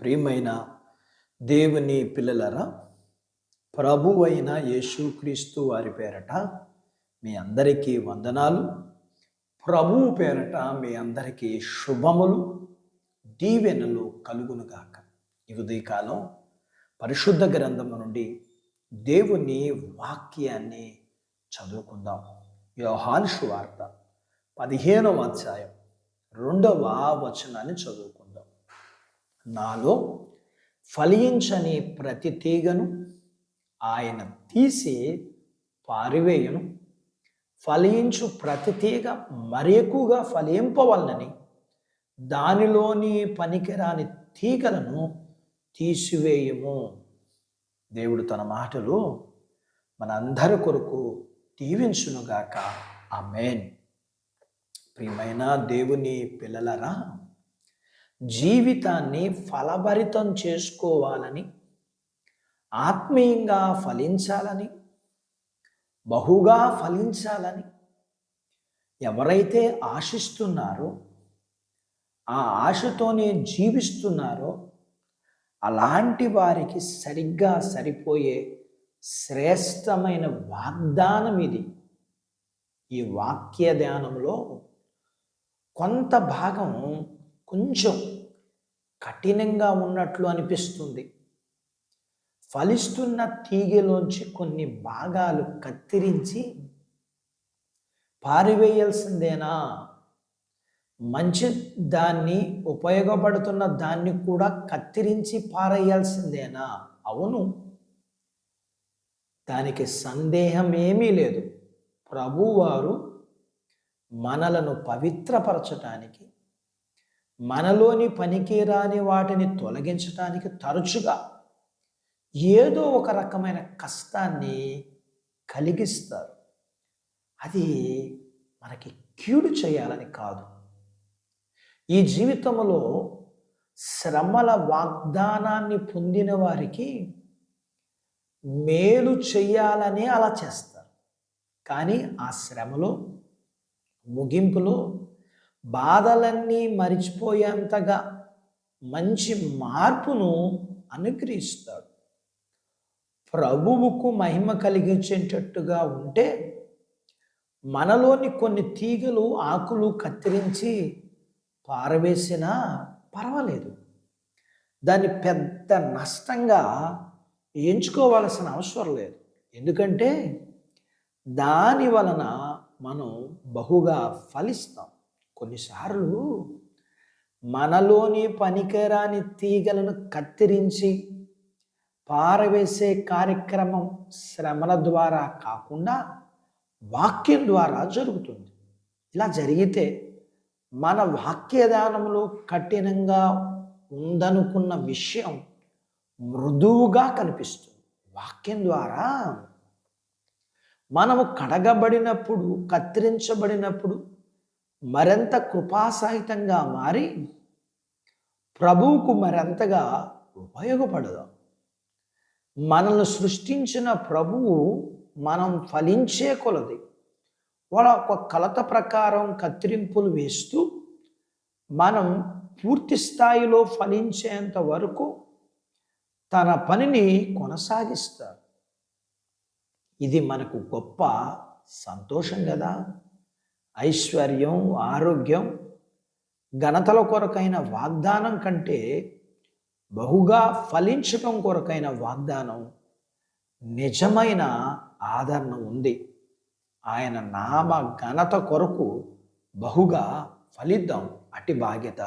ప్రియమైన దేవుని పిల్లలరా, ప్రభువైన యేసుక్రీస్తు వారి పేరట మీ అందరికీ వందనాలు. ప్రభువు పేరట మీ అందరికీ శుభములు, దీవెనలు కలుగునుగాక. ఈ ఉదయకాలం పరిశుద్ధ గ్రంథము నుండి దేవుని వాక్యాన్ని చదువుకుందాం. యోహాను సువార్త 15వ అధ్యాయం 2వ వచనాన్ని చదువుకుందాం. నాలో ఫలించని ప్రతి తీగను ఆయన తీసి పారివేయును, ఫలించు ప్రతి తీగ మరి ఎక్కువగా ఫలింపవలనని దానిలోని పనికిరాని తీగలను తీసివేయము. దేవుడు తన మాటలు మనందరి కొరకు దీవించునుగాక. ఆమేన్. ప్రియమైన దేవుని పిల్లలరా, జీవితాన్ని ఫలభరితం చేసుకోవాలని, ఆత్మీయంగా ఫలించాలని, బహుగా ఫలించాలని ఎవరైతే ఆశిస్తున్నారో, ఆ ఆశతోనే జీవిస్తున్నారో అలాంటి వారికి సరిగ్గా సరిపోయే శ్రేష్టమైన వాగ్దానం ఇది. ఈ వాక్య ధ్యానంలో కొంత భాగం కొంచెం కఠినంగా ఉన్నట్లు అనిపిస్తుంది. ఫలిస్తున్న తీగలోంచి కొన్ని భాగాలు కత్తిరించి పారివేయాల్సిందేనా? మంచి దాన్ని, ఉపయోగపడుతున్న దాన్ని కూడా కత్తిరించి పారేయాల్సిందేనా? అవును, దానికి సందేహం ఏమీ లేదు. ప్రభువారు మనలను పవిత్రపరచటానికి, మనలోని పనికిరాని వాటిని తొలగించటానికి తరచుగా ఏదో ఒక రకమైన కష్టాన్ని కలిగిస్తారు. అది మనకి కీడు చేయాలని కాదు. ఈ జీవితంలో శ్రమల వాగ్దానాన్ని పొందిన వారికి మేలు చేయాలని అలా చేస్తారు. కానీ ఆ శ్రమలో, ముగింపులో బాధలన్నీ మరిచిపోయేంతగా మంచి మార్పును అనుగ్రహిస్తాడు. ప్రభువుకు మహిమ కలిగించేటట్టుగా ఉంటే మనలోని కొన్ని తీగలు, ఆకులు కత్తిరించి పారవేసినా పర్వాలేదు. దాన్ని పెద్ద నష్టంగా ఎంచుకోవాల్సిన అవసరం లేదు. ఎందుకంటే దాని వలన మనం బహుగా ఫలిస్తాం. కొన్నిసార్లు మనలోని పనికిరాని తీగలను కత్తిరించి పారవేసే కార్యక్రమం శ్రమల ద్వారా కాకుండా వాక్యం ద్వారా జరుగుతుంది. ఇలా జరిగితే మన వాక్యదానంలో కఠినంగా ఉందనుకున్న విషయం మృదువుగా కనిపిస్తుంది. వాక్యం ద్వారా మనము కడగబడినప్పుడు, కత్తిరించబడినప్పుడు మరింత కృపాసహితంగా మారి ప్రభువుకు మరింతగా ఉపయోగపడదాం. మనల్ని సృష్టించిన ప్రభువు మనం ఫలించే కొలది వాళ్ళ ఒక కొలత ప్రకారం కత్తిరింపులు వేస్తూ మనం పూర్తి స్థాయిలో ఫలించేంత వరకు తన పనిని కొనసాగిస్తారు. ఇది మనకు గొప్ప సంతోషం కదా. ఐశ్వర్యం, ఆరోగ్యం, ఘనతల కొరకైన వాగ్దానం కంటే బహుగా ఫలించటం కొరకైన వాగ్దానం, నిజమైన ఆదరణ ఉంది. ఆయన నామ ఘనత కొరకు బహుగా ఫలిద్దాం. అట్టి బాధ్యత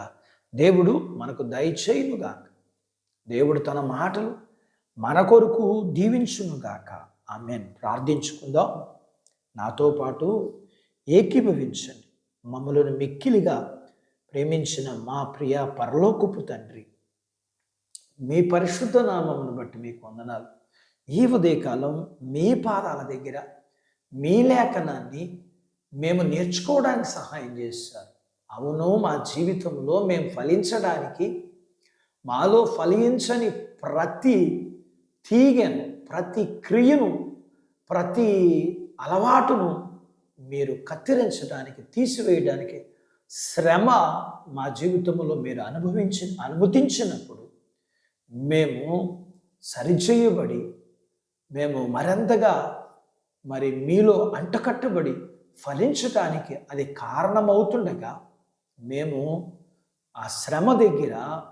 దేవుడు మనకు దయచేయునుగాక. దేవుడు తన మాటలు మన కొరకు దీవించునుగాక. ఆమేన్. ప్రార్థించుకుందాం. నాతో పాటు ఏకీభవించండి. మమ్మలను మిక్కిలిగా ప్రేమించిన మా ప్రియ పరలోకపు తండ్రి, మీ పరిశుద్ధ నామమును బట్టి మీకు వందనాలు. ఈ ఉదయకాలం మీ పాదాల దగ్గర మీ లేఖనాన్ని మేము నేర్చుకోవడానికి సహాయం చేశారు. అవును, మా జీవితంలో మేము ఫలించడానికి, మాలో ఫలించని ప్రతి తీగను, ప్రతి క్రియను, ప్రతి అలవాటును మీరు కత్తిరించడానికి, తీసివేయడానికి శ్రమ మా జీవితంలో మీరు అనుమతించినప్పుడు మేము సరిచేయబడి మేము మరింతగా మీలో అంటకట్టబడి ఫలించటానికి అది కారణమవుతుండగా మేము ఆ శ్రమ దగ్గర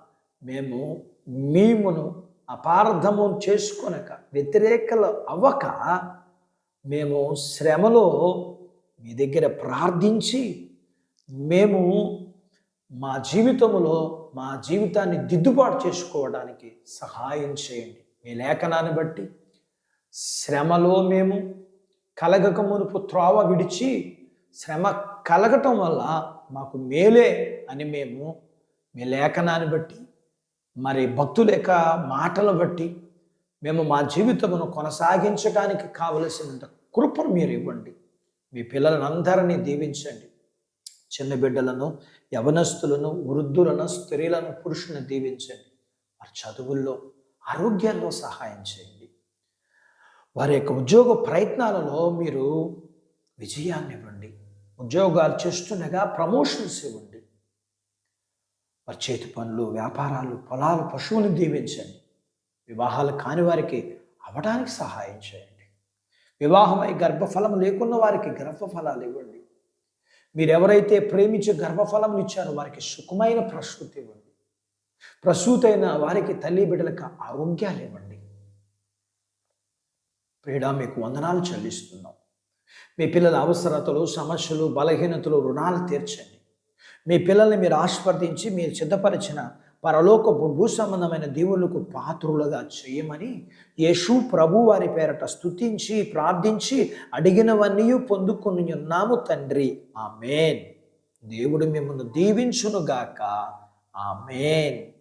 మేమును అపార్థము చేసుకొనక వ్యతిరేకలు అవ్వక మేము శ్రమలో మీ దగ్గర ప్రార్థించి మేము మా జీవితాన్ని దిద్దుబాటు చేసుకోవడానికి సహాయం చేయండి. మీ లేఖనాన్ని బట్టి శ్రమలో మేము కలగక మునుపు త్రోవ విడిచి శ్రమ కలగటం వల్ల మాకు మేలే అని మేము మీ లేఖనాన్ని బట్టి భక్తుల యొక్క మాటలు బట్టి మేము మా జీవితమును కొనసాగించడానికి కావలసినంత కృపను మీరు ఇవ్వండి. మీ పిల్లలను అందరినీ దీవించండి. చిన్న బిడ్డలను, యవనస్తులను, వృద్ధులను, స్త్రీలను, పురుషులను దీవించండి. వారి చదువుల్లో, ఆరోగ్యాల్లో సహాయం చేయండి. వారి యొక్క ఉద్యోగ ప్రయత్నాలలో మీరు విజయాన్ని ఇవ్వండి. ఉద్యోగాలు చేస్తుండగా ప్రమోషన్స్ ఇవ్వండి. వారి చేతి పనులు, వ్యాపారాలు, పొలాలు, పశువులను దీవించండి. వివాహాలు కాని వారికి అవ్వడానికి సహాయం చేయండి. వివాహమై గర్భఫలం లేకున్న వారికి గర్భఫలాలు ఇవ్వండి. మీరెవరైతే ప్రేమించి గర్భఫలం ఇచ్చారో వారికి సుఖమైన ప్రసూతి ఇవ్వండి. ప్రసూతైన వారికి తల్లి బిడ్డలకు ఆరోగ్యాలు ఇవ్వండి. ప్రియుడా, మీకు వందనాలు చెల్లిస్తున్నాం. మీ పిల్లల అవసరతలు, సమస్యలు, బలహీనతలు, రుణాలు తీర్చండి. మీ పిల్లల్ని మీరు ఆశీర్వదించి మీరు సిద్ధపరిచిన పరలోకపు భూ సంబంధమైన దీవులకు పాత్రులుగా చేయమని యేసు ప్రభు వారి పేరట స్తుతించి ప్రార్థించి అడిగినవన్నీ పొందుకొని ఉన్నాము తండ్రి. ఆమేన్. దేవుడు మిమ్మల్ని దీవించునుగాక. ఆమేన్.